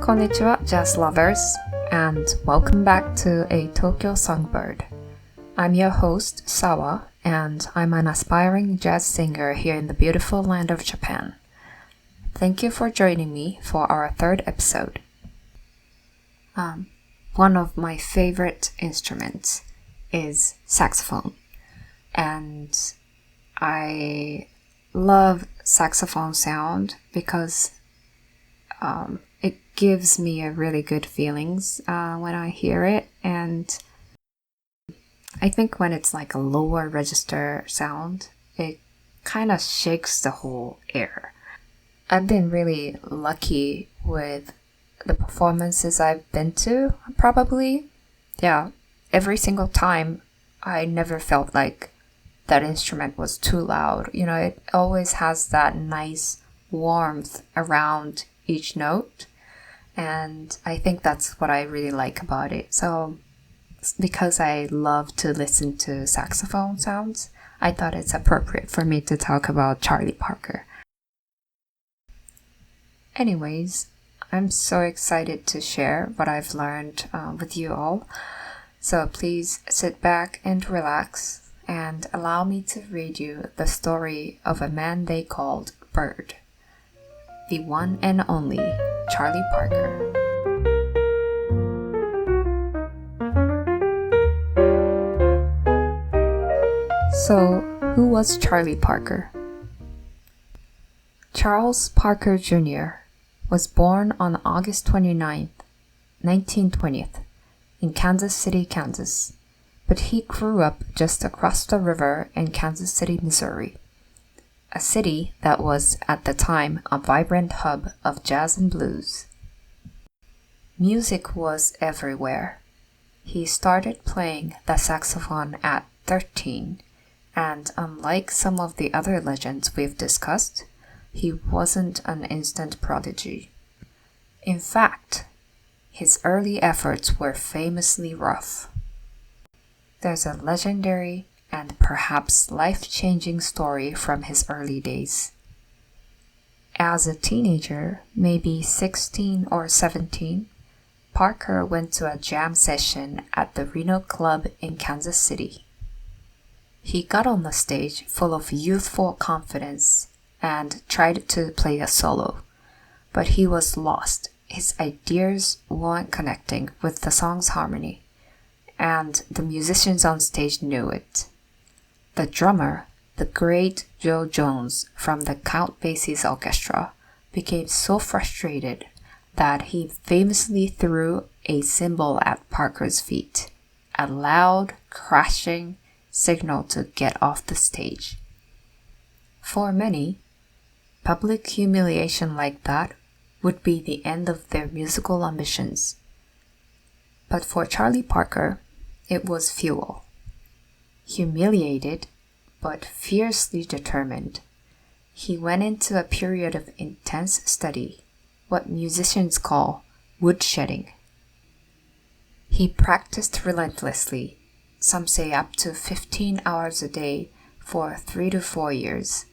Konnichiwa, jazz lovers, and welcome back to A Tokyo Songbird. I'm your host, Sawa, and I'm an aspiring jazz singer here in the beautiful land of Japan. Thank you for joining me for our third episode. One of my favorite instruments is saxophone, and I love saxophone sound because it gives me a really good feelings when I hear it, and I think when it's like a lower register sound, it kind of shakes the whole air. I've been really lucky with the performances I've been to, probably. Yeah, every single time I never felt like that instrument was too loud. You know, it always has that nice warmth around each note, and I think that's what I really like about it. So because I love to listen to saxophone sounds, I thought it's appropriate for me to talk about Charlie Parker. Anyways, I'm so excited to share what I've learned with you all. So please sit back and relax and allow me to read you the story of a man they called Bird, the one and only Charlie Parker. So, who was Charlie Parker? Charles Parker Jr. was born on August 29, 1920, in Kansas City, Kansas, but he grew up just across the river in Kansas City, Missouri, a city that was at the time a vibrant hub of jazz and blues. Music was everywhere. He started playing the saxophone at 13, and unlike some of the other legends we've discussed, he wasn't an instant prodigy. In fact, his early efforts were famously rough. There's a legendary and perhaps life-changing story from his early days. As a teenager, maybe 16 or 17, Parker went to a jam session at the Reno Club in Kansas City. He got on the stage full of youthful confidence and tried to play a solo, but he was lost. His ideas weren't connecting with the song's harmony, and the musicians on stage knew it. The drummer, the great Joe Jones from the Count Basie's orchestra, became so frustrated that he famously threw a cymbal at Parker's feet, a loud, crashing signal to get off the stage. For many, public humiliation like that would be the end of their musical ambitions. But for Charlie Parker, it was fuel. Humiliated, but fiercely determined, he went into a period of intense study, what musicians call woodshedding. He practiced relentlessly, some say up to 15 hours a day for 3 to 4 years.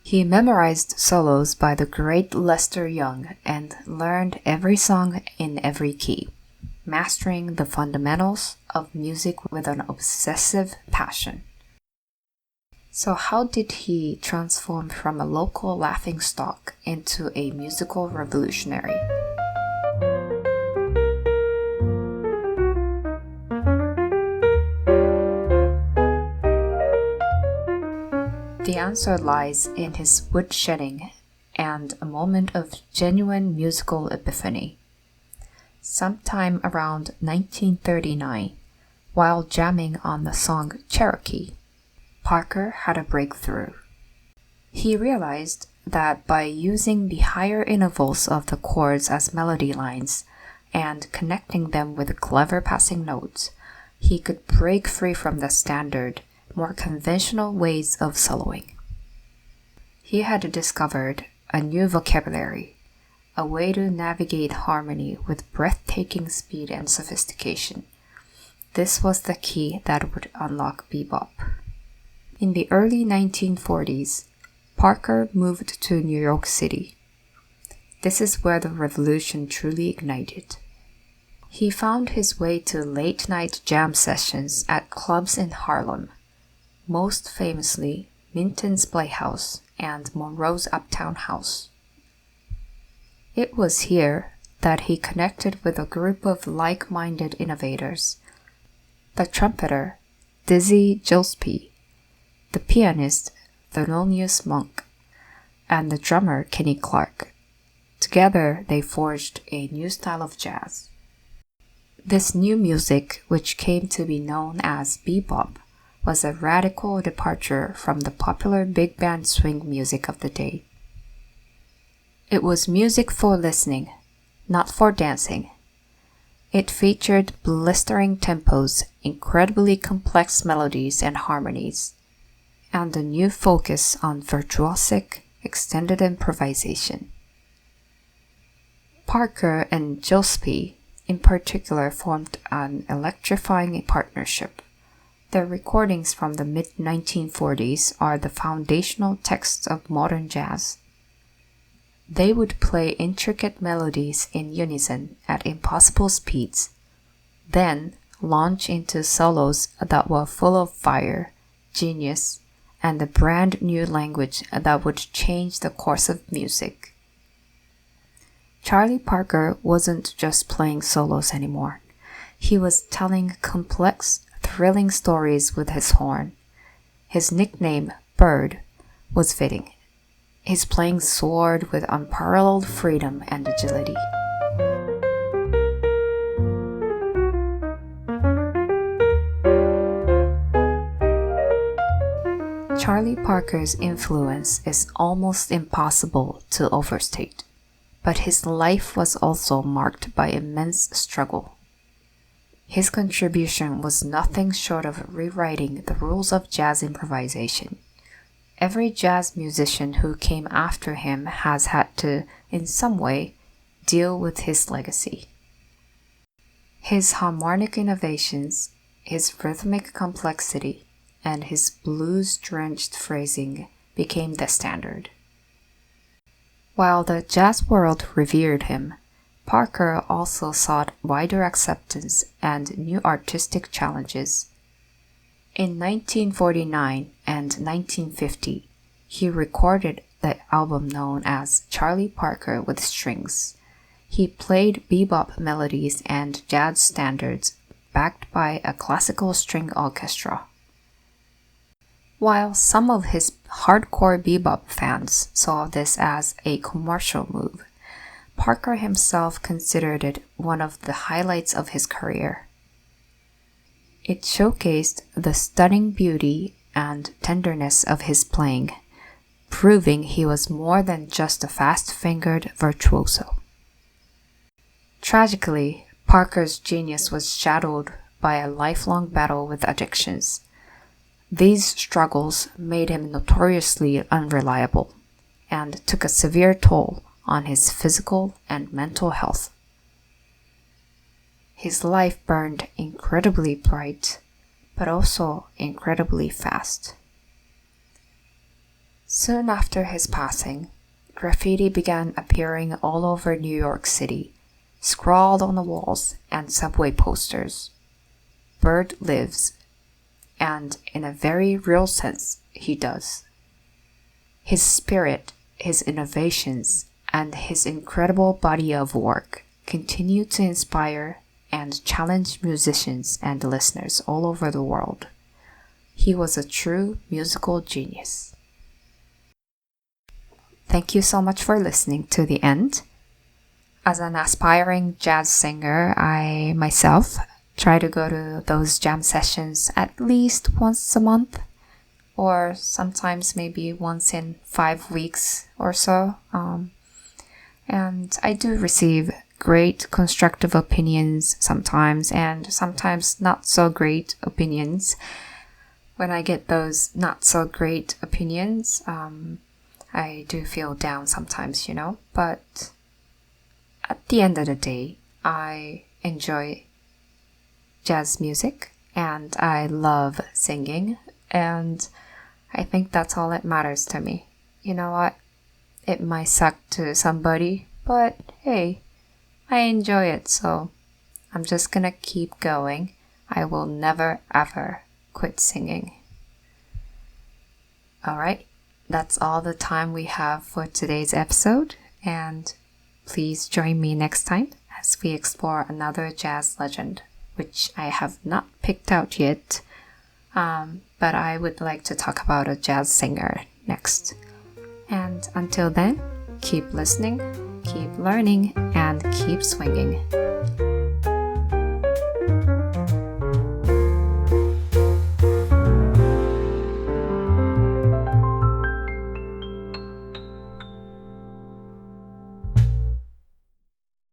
He memorized solos by the great Lester Young and learned every song in every key, mastering the fundamentals of music with an obsessive passion. So how did he transform from a local laughingstock into a musical revolutionary? The answer lies in his woodshedding and a moment of genuine musical epiphany. Sometime around 1939, while jamming on the song Cherokee, Parker had a breakthrough. He realized that by using the higher intervals of the chords as melody lines and connecting them with clever passing notes, he could break free from the standard, more conventional ways of soloing. He had discovered a new vocabulary, a way to navigate harmony with breathtaking speed and sophistication. This was the key that would unlock bebop. In the early 1940s, Parker moved to New York City. This is where the revolution truly ignited. He found his way to late-night jam sessions at clubs in Harlem, most famously Minton's Playhouse and Monroe's Uptown House. It was here that he connected with a group of like-minded innovators: the trumpeter, Dizzy Gillespie, the pianist, Thelonious Monk, and the drummer, Kenny Clarke. Together, they forged a new style of jazz. This new music, which came to be known as bebop, was a radical departure from the popular big band swing music of the day. It was music for listening, not for dancing. It featured blistering tempos, incredibly complex melodies and harmonies, and a new focus on virtuosic, extended improvisation. Parker and Gillespie, in particular, formed an electrifying partnership. Their recordings from the mid-1940s are the foundational texts of modern jazz. They would play intricate melodies in unison at impossible speeds, then launch into solos that were full of fire, genius, and a brand new language that would change the course of music. Charlie Parker wasn't just playing solos anymore. He was telling complex, thrilling stories with his horn. His nickname, Bird, was fitting. His playing soared with unparalleled freedom and agility. Charlie Parker's influence is almost impossible to overstate, but his life was also marked by immense struggle. His contribution was nothing short of rewriting the rules of jazz improvisation. Every jazz musician who came after him has had to, in some way, deal with his legacy. His harmonic innovations, his rhythmic complexity, and his blues-drenched phrasing became the standard. While the jazz world revered him, Parker also sought wider acceptance and new artistic challenges. In 1949 and 1950, he recorded the album known as Charlie Parker with Strings. He played bebop melodies and jazz standards backed by a classical string orchestra. While some of his hardcore bebop fans saw this as a commercial move, Parker himself considered it one of the highlights of his career. It showcased the stunning beauty and tenderness of his playing, proving he was more than just a fast-fingered virtuoso. Tragically, Parker's genius was shadowed by a lifelong battle with addictions. These struggles made him notoriously unreliable and took a severe toll on his physical and mental health. His life burned incredibly bright, but also incredibly fast. Soon after his passing, graffiti began appearing all over New York City, scrawled on the walls and subway posters. Bird lives, and in a very real sense, he does. His spirit, his innovations, and his incredible body of work continue to inspire and challenge musicians and listeners all over the world. He was a true musical genius. Thank you so much for listening to the end. As an aspiring jazz singer, I myself try to go to those jam sessions at least once a month, or sometimes maybe once in 5 weeks or so. And I do receive great constructive opinions sometimes, and sometimes not so great opinions. When I get those not so great opinions, I do feel down sometimes, but at the end of the day, I enjoy jazz music and I love singing, and I think that's all that matters to me. You know what? It might suck to somebody, but hey, I enjoy it, so I'm just gonna keep going. I will never ever quit singing. Alright, that's all the time we have for today's episode, and please join me next time as we explore another jazz legend, which I have not picked out yet, but I would like to talk about a jazz singer next. And until then, keep listening, keep learning, and keep swinging.